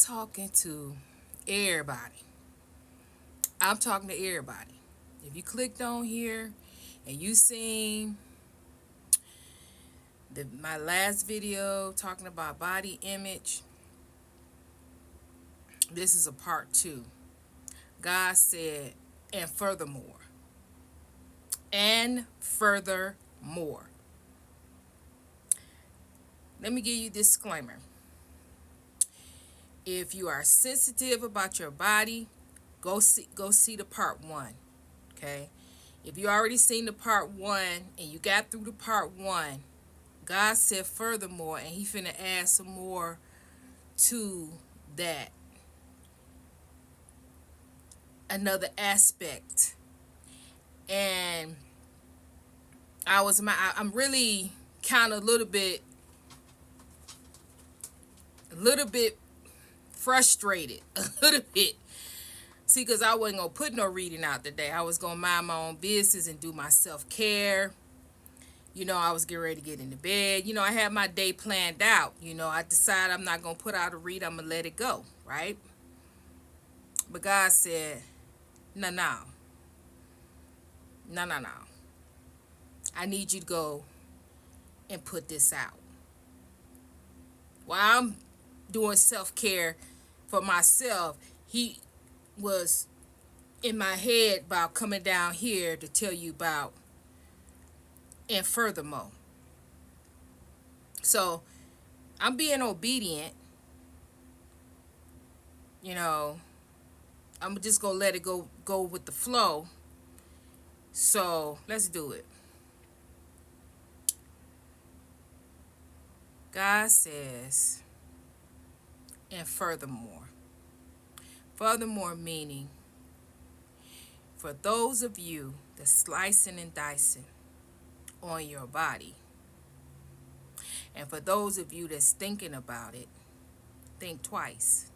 talking to everybody. I'm talking to everybody. If you clicked on here and you seen my last video talking about body image, this is a part 2. God said, and furthermore. And furthermore. Let me give you a disclaimer. If you are sensitive about your body, go see the part 1. Okay? If you already seen the part 1 and you got through the part 1, God said furthermore, and he finna add some more to that. Another aspect. And I'm really kind of a little bit frustrated. A little bit. See, because I wasn't going to put no reading out today. I was going to mind my own business and do my self-care. I was getting ready to get into bed. I had my day planned out. I decided I'm not going to put out a read. I'm going to let it go, right? But God said, no. I need you to go and put this out. While I'm doing self-care for myself, he was in my head about coming down here to tell you about and furthermore. So I'm being obedient. I'm just gonna let it go with the flow. So let's do it. God says, and furthermore. Furthermore meaning, for those of you that's slicing and dicing on your body, and for those of you that's thinking about it, think twice.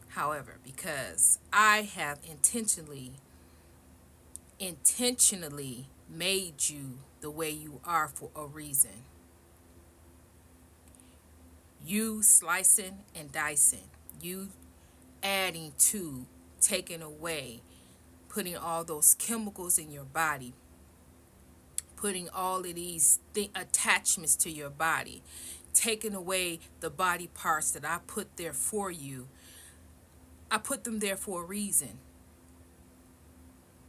However, because I have intentionally made you the way you are for a reason. You slicing and dicing, you adding to, taking away, putting all those chemicals in your body, putting all of these attachments to your body, taking away the body parts that I put there for you. I put them there for a reason.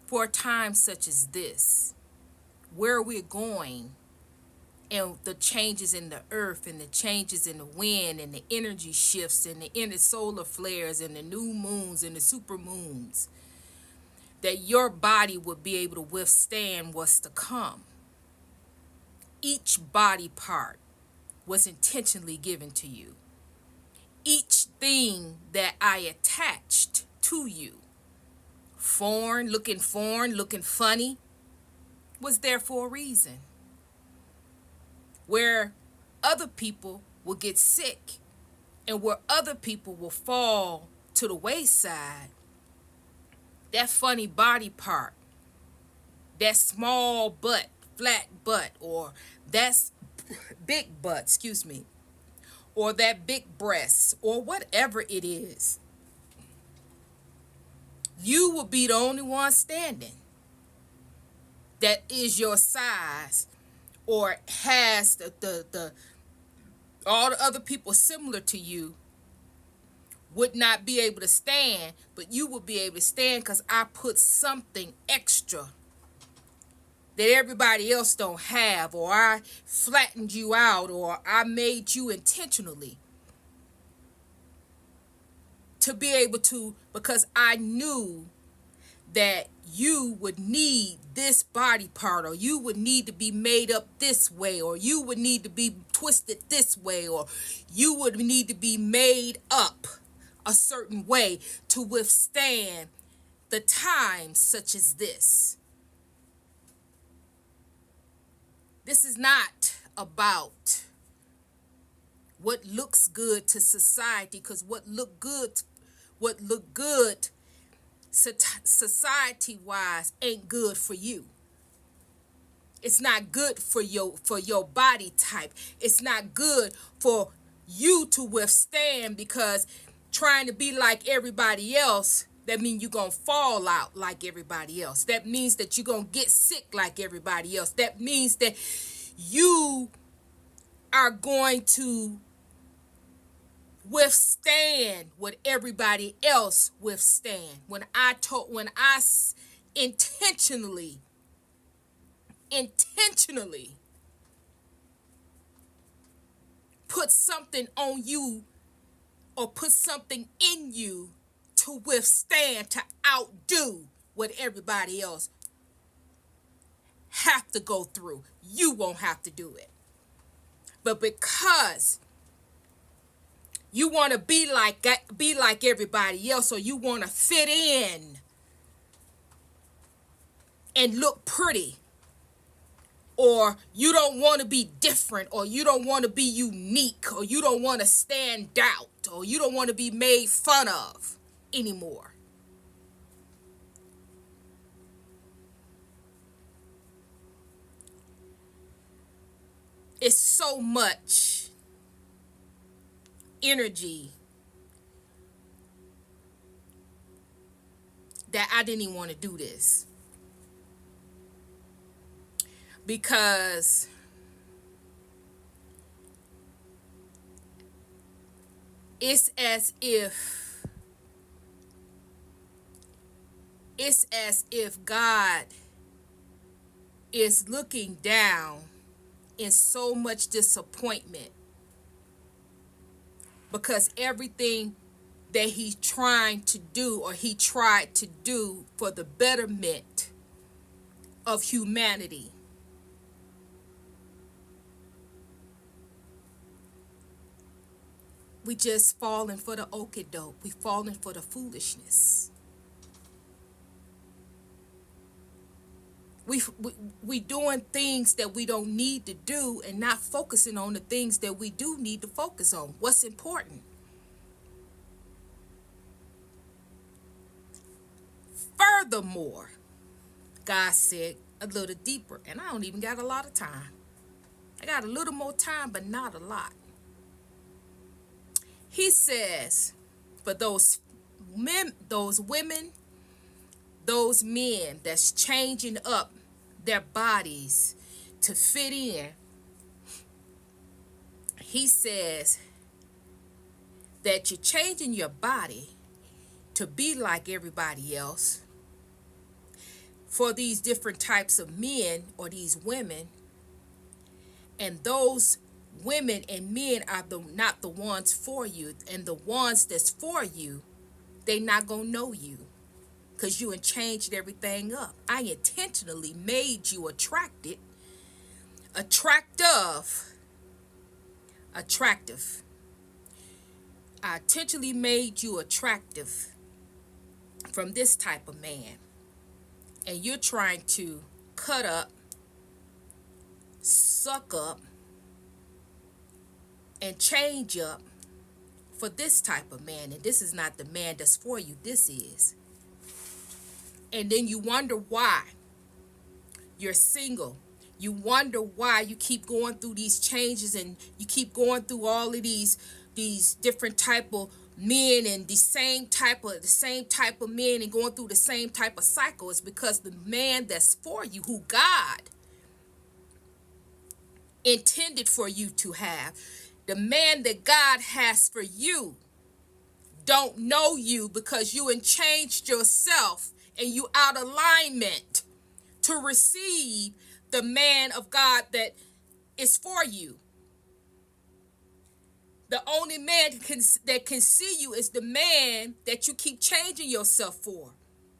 For a time such as this, where we're going, and the changes in the earth and the changes in the wind and the energy shifts and the inner solar flares and the new moons and the super moons, that your body would be able to withstand what's to come. Each body part was intentionally given to you. Each thing that I attached to you, looking funny, was there for a reason. Where other people will get sick and where other people will fall to the wayside, that funny body part, that small butt, flat butt, or that's big butt, or that big breast, or whatever it is, you will be the only one standing that is your size or has the all the other people similar to you would not be able to stand, but you will be able to stand because I put something extra that everybody else don't have, or I flattened you out, or I made you intentionally to be able to, because I knew that you would need this body part, or you would need to be made up this way, or you would need to be twisted this way, or you would need to be made up a certain way to withstand the times such as this. This is not about what looks good to society, because what look good society-wise ain't good for you. It's not good for your body type. It's not good for you to withstand, because trying to be like everybody else, that means you're going to fall out like everybody else. That means that you're going to get sick like everybody else. That means that you are going to withstand what everybody else withstand. When I intentionally put something on you or put something in you to withstand, to outdo what everybody else have to go through, you won't have to do it. But because you want to be like everybody else, or you want to fit in and look pretty, or you don't want to be different, or you don't want to be unique, or you don't want to stand out, or you don't want to be made fun of anymore. It's so much energy that I didn't even want to do this, because it's as if God is looking down in so much disappointment, because everything that he's trying to do, or he tried to do for the betterment of humanity, we just falling for the okie doke. We falling for the foolishness. We doing things that we don't need to do, and not focusing on the things that we do need to focus on. What's important? Furthermore, God said a little deeper, and I don't even got a lot of time. I got a little more time, but not a lot. He says, for those men, those women, those men that's changing up their bodies to fit in, he says that you're changing your body to be like everybody else for these different types of men or these women, and those women and men are not the ones for you, and the ones that's for you, they not gonna know you, because you changed everything up. I intentionally made you attractive. I intentionally made you attractive from this type of man, and you're trying to cut up, suck up, and change up for this type of man. And this is not the man that's for you. This is. And then you wonder why you're single. You wonder why you keep going through these changes, and you keep going through all of these different type of men, and the same type of men, and going through the same type of cycle. It's because the man that's for you, who God intended for you to have, the man that God has for you, don't know you, because you changed yourself and you out of alignment to receive the man of God that is for you. The only man that can see you is the man that you keep changing yourself for.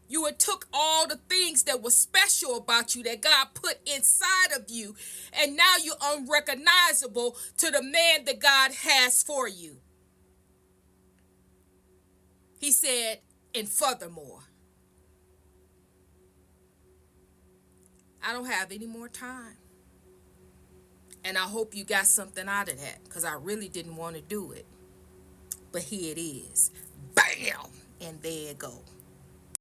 You had took all the things that were special about you, that God put inside of you, and now you're unrecognizable to the man that God has for you. He said, and furthermore, I don't have any more time. And I hope you got something out of that, because I really didn't want to do it. But here it is. Bam! And there it go.